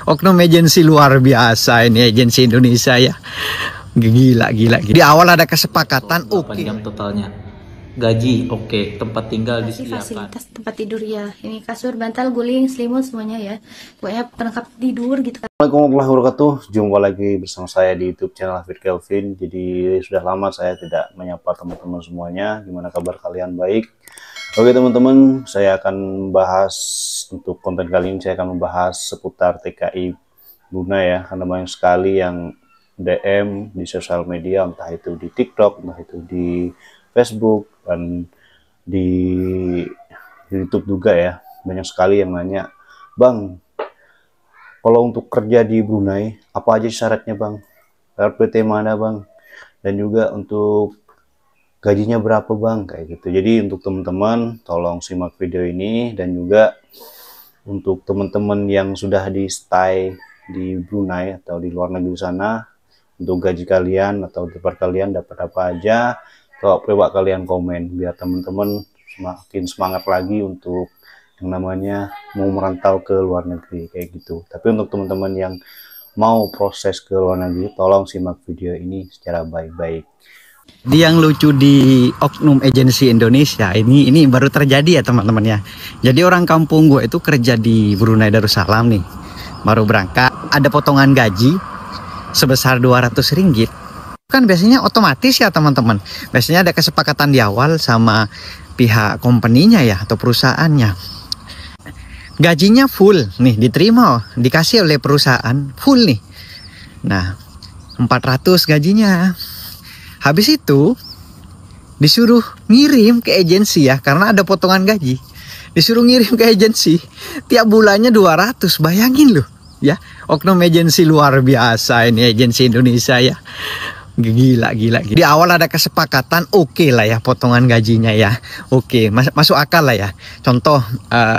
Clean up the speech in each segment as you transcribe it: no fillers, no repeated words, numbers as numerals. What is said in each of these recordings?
Oknum agensi luar biasa ini, agensi Indonesia ya. Gila, gila, gila. Di awal ada kesepakatan, 8 jam totalnya. Gaji oke, tempat tinggal Kasih disediakan. fasilitas tempat tidur ya. Ini kasur, bantal, guling, selimut semuanya ya. Pokoknya perlengkap tidur gitu kan. Assalamualaikum warahmatullahi wabarakatuh. Jumpa lagi bersama saya di YouTube channel Hafid Kelvin. Jadi sudah lama saya tidak menyapa teman-teman semuanya. Gimana kabar kalian? Baik. Oke teman-teman, saya akan membahas untuk konten kali ini, saya akan membahas seputar TKI Brunei ya, karena banyak sekali yang DM di sosial media, entah itu di TikTok, entah itu di Facebook, dan di YouTube juga ya. Banyak sekali yang nanya, Bang, kalau untuk kerja di Brunei, apa aja syaratnya Bang? RPT mana Bang? Dan juga untuk gajinya berapa Bang? Kayak gitu. Jadi untuk teman-teman, tolong simak video ini. Dan juga untuk teman-teman yang sudah di stay di Brunei atau di luar negeri sana, untuk gaji kalian atau tempat kalian dapat apa aja, coba kalian komen biar teman-teman semakin semangat lagi untuk yang namanya mau merantau ke luar negeri kayak gitu. Tapi untuk teman-teman yang mau proses ke luar negeri, tolong simak video ini secara baik-baik. Yang lucu di oknum agensi Indonesia ini baru terjadi ya teman-teman ya. Jadi orang kampung gue itu kerja di Brunei Darussalam nih, baru berangkat, ada potongan gaji sebesar 200 ringgit. Kan biasanya otomatis ya teman-teman. Biasanya ada kesepakatan di awal sama pihak company-nya ya atau perusahaannya. Gajinya full nih, diterima, dikasih oleh perusahaan full nih. Nah, 400 gajinya. Habis itu disuruh ngirim ke agensi ya, karena ada potongan gaji. Disuruh ngirim ke agensi, tiap bulannya 200. Bayangin loh ya, oknum agensi luar biasa ini, agensi Indonesia ya. Gila, gila, gila. Di awal ada kesepakatan, oke lah ya potongan gajinya ya. Oke, masuk akal lah ya. Contoh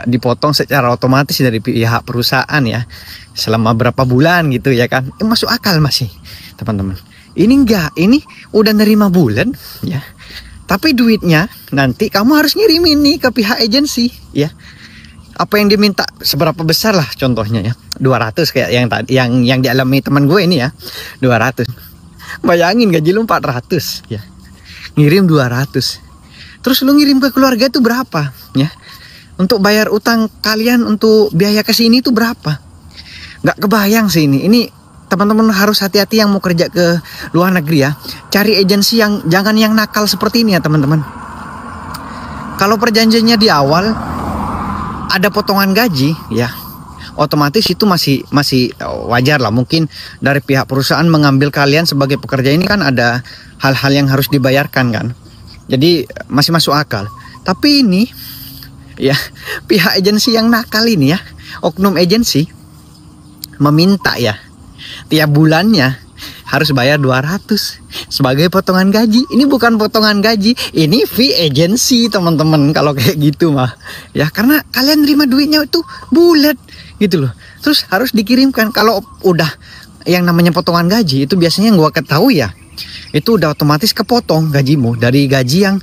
dipotong secara otomatis dari pihak perusahaan ya. Selama berapa bulan gitu ya kan. Masuk akal masih teman-teman. Ini enggak, ini udah nerima bulan ya. Tapi duitnya nanti kamu harus ngirimin nih ke pihak agensi ya. Apa yang diminta seberapa besar lah contohnya ya. 200 kayak yang tadi yang dialami teman gue ini ya. 200. Bayangin gaji lu 400 ya. Ngirim 200. Terus lu ngirim ke keluarga itu berapa ya? Untuk bayar utang kalian untuk biaya ke sini itu berapa? Nggak kebayang sih ini. Ini teman-teman harus hati-hati yang mau kerja ke luar negeri ya. Cari agensi yang jangan yang nakal seperti ini ya teman-teman. Kalau perjanjiannya di awal ada potongan gaji ya, otomatis itu masih wajar lah. Mungkin dari pihak perusahaan mengambil kalian sebagai pekerja ini kan ada hal-hal yang harus dibayarkan kan. Jadi masih masuk akal. Tapi ini ya pihak agensi yang nakal ini ya, oknum agensi meminta ya tiap bulannya harus bayar 200 sebagai potongan gaji. Ini bukan potongan gaji, ini fee agency teman-teman kalau kayak gitu mah. Ya karena kalian terima duitnya itu bulat gitu loh. Terus harus dikirimkan. Kalau udah yang namanya potongan gaji itu biasanya yang gua ketahui ya, itu udah otomatis kepotong gajimu dari gaji yang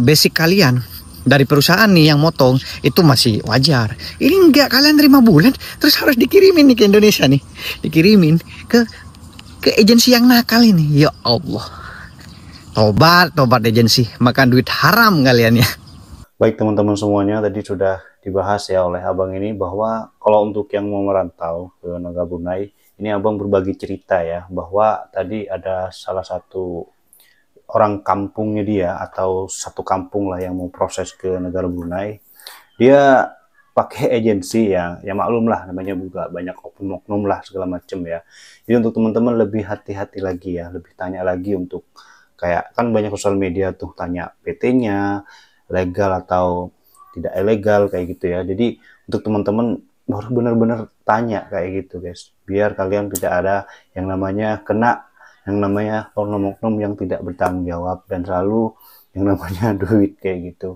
basic kalian. Dari perusahaan nih yang motong itu masih wajar. Ini enggak, kalian terima bulan terus harus dikirimin nih ke Indonesia nih. Dikirimin ke agensi yang nakal ini. Ya Allah. Tobat agensi, makan duit haram kalian ya. Baik teman-teman semuanya, tadi sudah dibahas ya oleh abang ini bahwa kalau untuk yang mau merantau ke negara Brunei, ini abang berbagi cerita ya, bahwa tadi ada salah satu orang kampungnya dia atau satu kampung lah yang mau proses ke negara Brunei. Dia pakai agensi ya maklum lah, namanya juga banyak oknum-oknum lah segala macam ya. Jadi untuk teman-teman lebih hati-hati lagi ya, lebih tanya lagi untuk kayak kan banyak sosial media tuh tanya PT-nya legal atau tidak ilegal kayak gitu ya. Jadi untuk teman-teman harus benar-benar tanya kayak gitu guys, biar kalian tidak ada yang namanya kena yang namanya oknum-oknum yang tidak bertanggung jawab dan selalu yang namanya duit kayak gitu.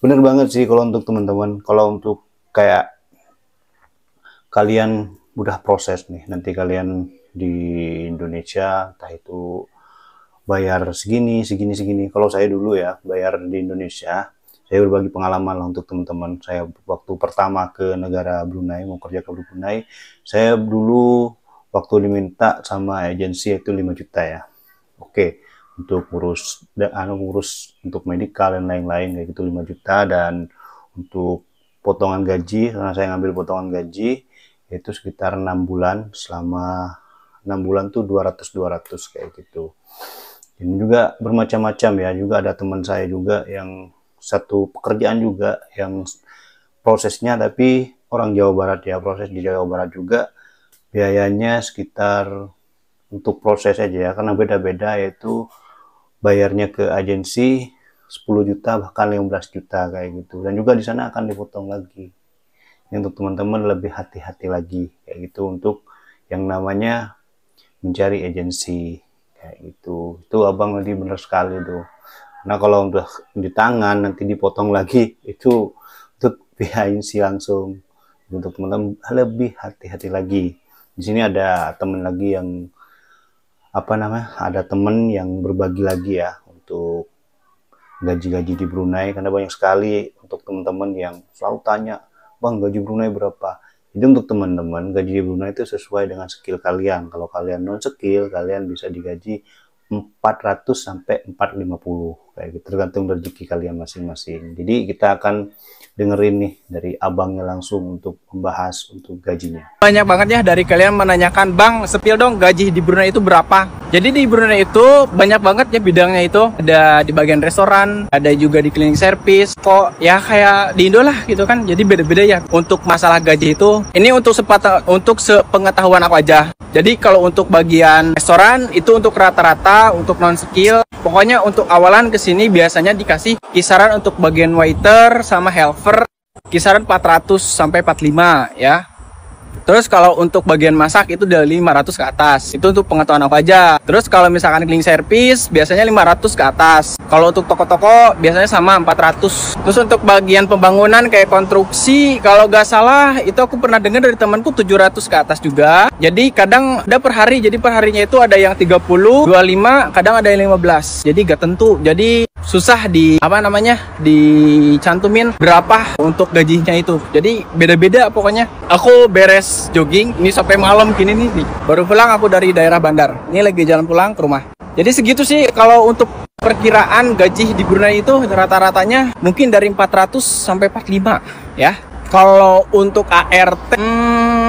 Bener banget sih kalau untuk teman-teman, kalau untuk kayak kalian udah proses nih, nanti kalian di Indonesia entah itu bayar segini. Kalau saya dulu ya bayar di Indonesia, saya berbagi pengalaman lah untuk teman-teman. Saya waktu pertama ke negara Brunei, mau kerja ke Brunei, saya dulu waktu diminta sama agensi itu 5 juta ya. Oke, untuk ngurus untuk medikal dan lain-lain kayak gitu 5 juta, dan untuk potongan gaji, karena saya ngambil potongan gaji itu sekitar 6 bulan, selama 6 bulan tuh 200 kayak gitu. Ini juga bermacam-macam ya, juga ada teman saya juga yang satu pekerjaan juga yang prosesnya, tapi orang Jawa Barat ya, proses di Jawa Barat juga, biayanya sekitar untuk proses aja ya, karena beda-beda, yaitu bayarnya ke agensi 10 juta bahkan 15 juta kayak gitu, dan juga di sana akan dipotong lagi. Ini untuk teman-teman lebih hati-hati lagi kayak gitu untuk yang namanya mencari agensi kayak gitu. Itu abang tadi bener sekali tuh. Nah kalau udah di tangan nanti dipotong lagi, itu untuk pihak agensi langsung. Untuk teman-teman lebih hati-hati lagi. Di sini ada teman lagi yang ada teman yang berbagi lagi ya untuk gaji-gaji di Brunei, karena banyak sekali untuk teman-teman yang selalu tanya, bang gaji Brunei berapa? Jadi untuk teman-teman, gaji di Brunei itu sesuai dengan skill kalian. Kalau kalian non skill, kalian bisa digaji 400 sampai 450 kayak gitu, tergantung rezeki kalian masing-masing. Jadi kita akan dengerin nih dari abangnya langsung untuk membahas untuk gajinya. Banyak banget ya dari kalian menanyakan, bang spill dong gaji di Brunei itu berapa. Jadi di Brunei itu banyak banget ya bidangnya itu. Ada di bagian restoran, ada juga di cleaning service, kok ya kayak di Indo lah gitu kan. Jadi beda-beda ya untuk masalah gaji itu. Ini untuk sepengetahuan aku aja. Jadi kalau untuk bagian restoran itu untuk rata-rata untuk non skill, pokoknya untuk awalan kesini biasanya dikasih kisaran untuk bagian waiter sama helper kisaran 400 sampai 45 ya. Terus kalau untuk bagian masak itu dari 500 ke atas. Itu untuk pengetahuan aku aja. Terus kalau misalkan cleaning service biasanya 500 ke atas. Kalau untuk toko-toko biasanya sama 400. Terus untuk bagian pembangunan kayak konstruksi, kalau gak salah itu aku pernah dengar dari temanku 700 ke atas juga. Jadi kadang ada per hari. Jadi per harinya itu ada yang 30, 25, kadang ada yang 15. Jadi gak tentu. Jadi susah dicantumin berapa untuk gajinya itu. Jadi beda-beda pokoknya. Aku beres jogging ini sampai malam gini nih. Baru pulang aku dari daerah Bandar. Ini lagi jalan pulang ke rumah. Jadi segitu sih kalau untuk perkiraan gaji di Brunei itu rata-ratanya mungkin dari 400 sampai 45 ya. Kalau untuk ART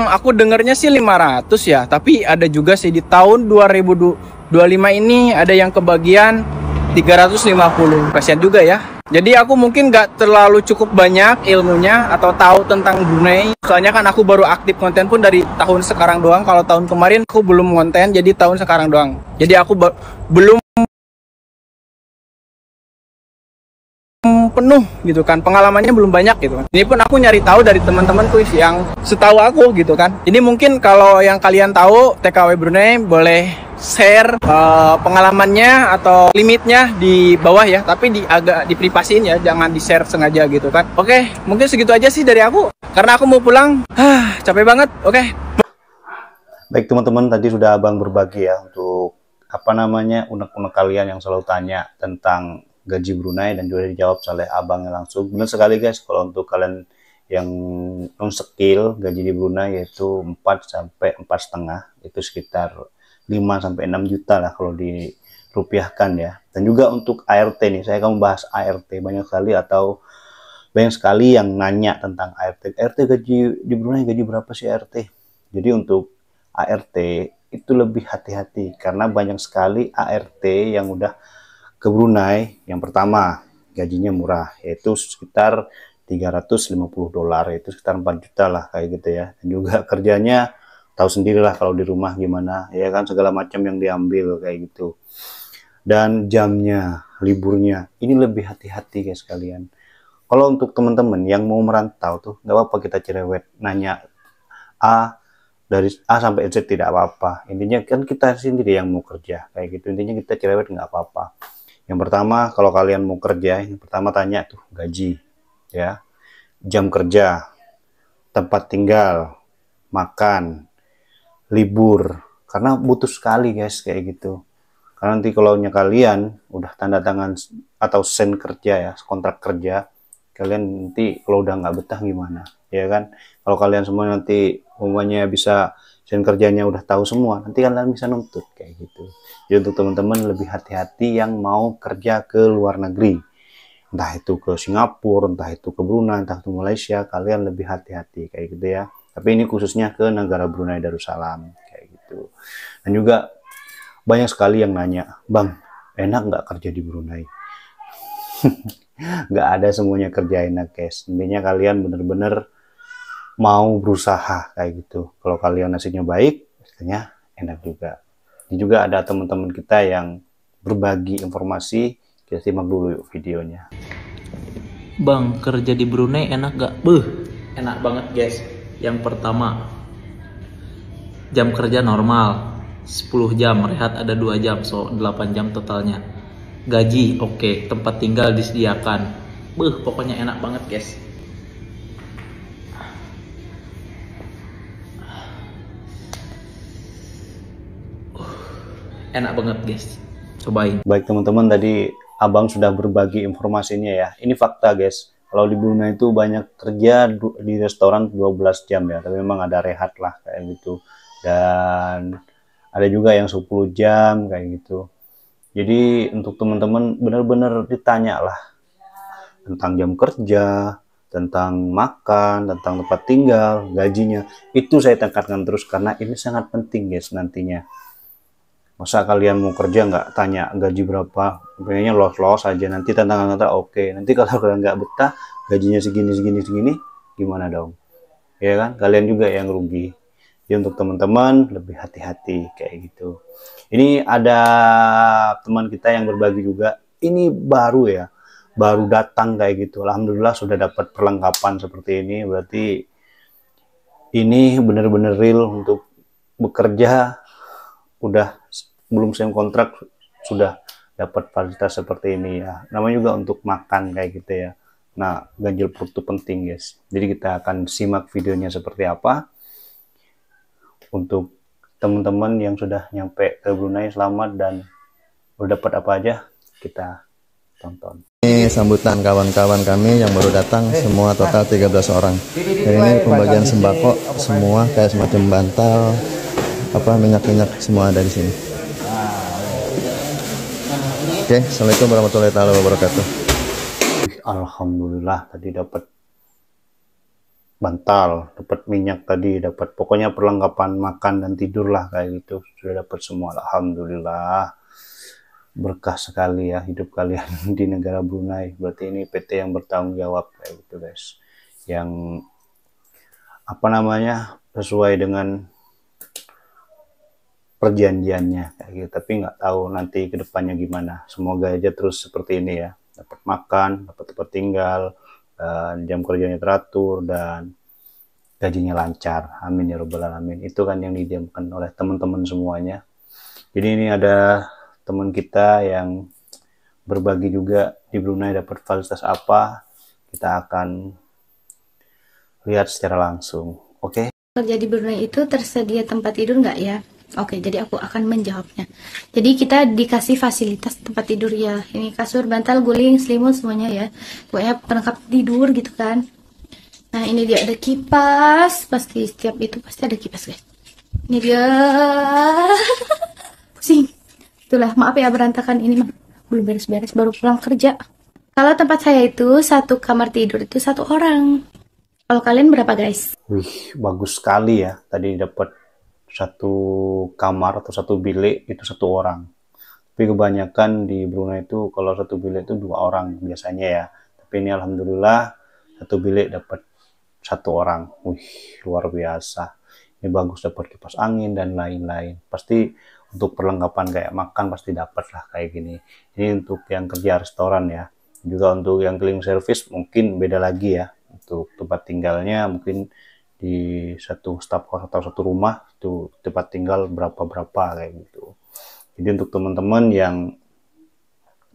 aku dengarnya sih 500 ya, tapi ada juga sih di tahun 2025 ini ada yang kebagian 350. Kasihan juga ya. Jadi aku mungkin nggak terlalu cukup banyak ilmunya atau tahu tentang Brunei. Soalnya kan aku baru aktif konten pun dari tahun sekarang doang. Kalau tahun kemarin aku belum konten, jadi tahun sekarang doang. Jadi aku belum penuh gitu kan, pengalamannya belum banyak gitu kan. Ini pun aku nyari tahu dari teman-temanku yang setahu aku gitu kan. Ini mungkin kalau yang kalian tahu TKW Brunei boleh share pengalamannya atau limitnya di bawah ya, tapi agak diprivasiin ya, jangan di share sengaja gitu kan. Oke, mungkin segitu aja sih dari aku karena aku mau pulang. Capek banget. Oke. Baik teman-teman, tadi sudah abang berbagi ya untuk unek-unek kalian yang selalu tanya tentang gaji Brunei, dan juga dijawab oleh abangnya langsung. Benar sekali guys, kalau untuk kalian yang non skill, gaji di Brunei yaitu 4 sampai 4,5, itu sekitar 5 sampai 6 juta lah kalau dirupiahkan ya. Dan juga untuk ART nih, saya akan membahas ART banyak sekali yang nanya tentang ART. ART gaji di Brunei gaji berapa sih ART? Jadi untuk ART itu lebih hati-hati karena banyak sekali ART yang udah ke Brunei. Yang pertama, gajinya murah, yaitu sekitar $350, yaitu sekitar 4 juta lah kayak gitu ya. Dan juga kerjanya tahu sendirilah kalau di rumah gimana, ya kan, segala macam yang diambil kayak gitu. Dan jamnya, liburnya, ini lebih hati-hati guys kalian. Kalau untuk teman-teman yang mau merantau tuh, nggak apa-apa kita cerewet, nanya dari A sampai Z tidak apa-apa. Intinya kan kita sendiri yang mau kerja kayak gitu. Intinya kita cerewet nggak apa-apa. Yang pertama, kalau kalian mau kerja, yang pertama tanya tuh gaji, ya, jam kerja, tempat tinggal, makan, libur, karena butuh sekali guys kayak gitu. Karena nanti kalau kalian udah tanda tangan atau sign kerja ya, kontrak kerja, Kalian nanti kalau udah nggak betah gimana, ya kan? Kalau kalian semua nanti umumnya bisa dan kerjanya udah tahu semua, nanti kalian bisa nuntut kayak gitu. Jadi untuk teman-teman lebih hati-hati yang mau kerja ke luar negeri, entah itu ke Singapura, entah itu ke Brunei, entah itu Malaysia, kalian lebih hati-hati kayak gitu ya. Tapi ini khususnya ke negara Brunei Darussalam kayak gitu. Dan juga banyak sekali yang nanya, Bang, enak nggak kerja di Brunei? Nggak ada semuanya kerja enak, guys. Intinya kalian bener-bener mau berusaha kayak gitu. Kalau kalian nasibnya baik, biasanya enak juga. Ini juga ada teman-teman kita yang berbagi informasi. Kita simak dulu yuk videonya. Bang, kerja di Brunei enak gak? Enak banget guys. Yang pertama, jam kerja normal 10 jam, rehat ada 2 jam, so 8 jam totalnya. Gaji oke, tempat tinggal disediakan. Pokoknya enak banget guys. Enak banget guys, cobain. Baik teman-teman, tadi Abang sudah berbagi informasinya ya. Ini fakta guys. Kalau di Brunei itu banyak kerja di restoran 12 jam ya, tapi memang ada rehat lah kayak gitu. Dan ada juga yang 10 jam kayak gitu. Jadi untuk teman-teman benar-benar ditanya lah tentang jam kerja, tentang makan, tentang tempat tinggal, gajinya. Itu saya tekankan terus karena ini sangat penting guys nantinya. Masa kalian mau kerja nggak tanya gaji berapa, pengennya los-los aja, nanti tantangan kata oke. Nanti kalau kalian nggak betah, gajinya segini, gimana dong? Ya kan, kalian juga yang rugi. Jadi untuk teman-teman lebih hati-hati kayak gitu. Ini ada teman kita yang berbagi juga, ini baru ya, baru datang kayak gitu. Alhamdulillah sudah dapat perlengkapan seperti ini, berarti ini benar-benar real untuk bekerja, udah belum sign kontrak sudah dapat fasilitas seperti ini ya. Namanya juga untuk makan kayak gitu ya. Nah, ganjil perut itu penting guys. Jadi kita akan simak videonya seperti apa. Untuk teman-teman yang sudah nyampe ke Brunei selamat dan udah dapat apa aja, kita tonton. Ini sambutan kawan-kawan kami yang baru datang, semua total 13 orang. Dan ini pembagian sembako semua kayak semacam bantal, minyak-minyak semua ada di sini. Oke, assalamualaikum warahmatullahi wabarakatuh. Alhamdulillah tadi dapat bantal, dapat minyak tadi, dapat pokoknya perlengkapan makan dan tidur lah kayak gitu, sudah dapat semua. Alhamdulillah, berkah sekali ya hidup kalian di negara Brunei. Berarti ini PT yang bertanggung jawab kayak gitu guys, yang sesuai dengan perjanjiannya kayak gitu. Tapi nggak tahu nanti kedepannya gimana. Semoga aja terus seperti ini ya, dapat makan, dapat tempat tinggal, dan jam kerjanya teratur dan gajinya lancar. Amin ya robbal alamin. Itu kan yang didiamkan oleh teman-teman semuanya. Jadi ini ada teman kita yang berbagi juga di Brunei dapat fasilitas apa, kita akan lihat secara langsung. Oke? Kerja di Brunei itu tersedia tempat tidur nggak ya? Oke, jadi aku akan menjawabnya. Jadi kita dikasih fasilitas tempat tidur ya. Ini kasur, bantal, guling, selimut semuanya ya. Pokoknya perangkap tidur gitu kan. Nah ini dia ada kipas. Pasti setiap itu pasti ada kipas guys. Ini dia. Pusing. Itulah, maaf ya berantakan ini mah. Belum beres-beres, baru pulang kerja. Kalau tempat saya itu satu kamar tidur itu 1 orang. Kalau kalian berapa guys? Wih, bagus sekali ya. Tadi dapat 1 kamar atau 1 bilik itu 1 orang. Tapi kebanyakan di Brunei itu kalau 1 bilik itu 2 orang biasanya ya. Tapi ini alhamdulillah 1 bilik dapat 1 orang. Wih, luar biasa. Ini bagus, dapat kipas angin dan lain-lain. Pasti untuk perlengkapan kayak makan pasti dapat lah kayak gini. Ini untuk yang kerja restoran ya. Juga untuk yang cleaning service mungkin beda lagi ya. Untuk tempat tinggalnya mungkin di satu staff house atau satu rumah itu tempat tinggal berapa kayak gitu. Jadi untuk teman-teman yang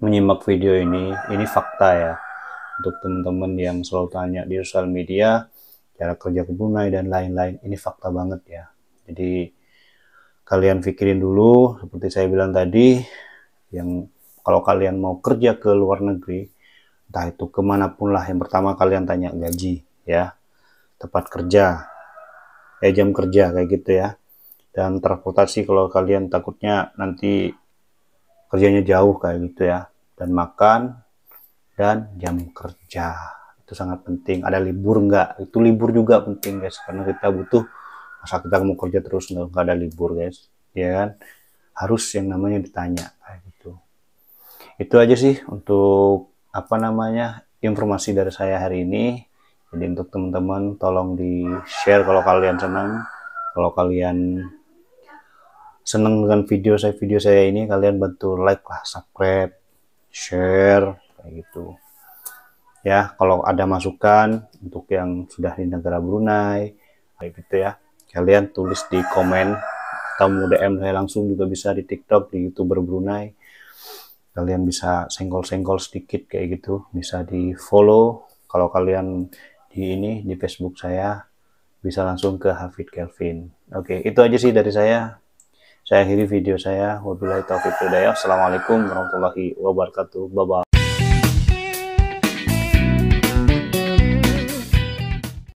menyimak video ini fakta ya. Untuk teman-teman yang selalu tanya di sosial media cara kerja ke Brunei dan lain-lain, ini fakta banget ya. Jadi kalian pikirin dulu seperti saya bilang tadi, yang kalau kalian mau kerja ke luar negeri entah itu kemanapun lah. Yang pertama kalian tanya gaji ya, tempat kerja, jam kerja kayak gitu ya, dan transportasi kalau kalian takutnya nanti kerjanya jauh kayak gitu ya, dan makan dan jam kerja itu sangat penting. Ada libur nggak? Itu libur juga penting guys, karena kita butuh, masa kita mau kerja terus nggak ada libur guys, ya kan? Harus yang namanya ditanya kayak gitu. Itu aja sih untuk apa namanya informasi dari saya hari ini. Jadi untuk teman-teman tolong di share kalau kalian senang, kalau kalian senang dengan video saya ini, kalian bantu like lah, subscribe, share kayak gitu ya. Kalau ada masukan untuk yang sudah di negara Brunei kayak gitu ya, kalian tulis di komen atau mau DM saya langsung juga bisa di TikTok, di YouTuber Brunei. Kalian bisa senggol-senggol sedikit kayak gitu, bisa di follow. Kalau kalian di Facebook saya bisa langsung ke Hafid Kelvin. Oke, itu aja sih dari saya. Saya akhiri video saya. Wabillahi taufiq wal hidayah. Assalamualaikum warahmatullahi wabarakatuh. Bye bye.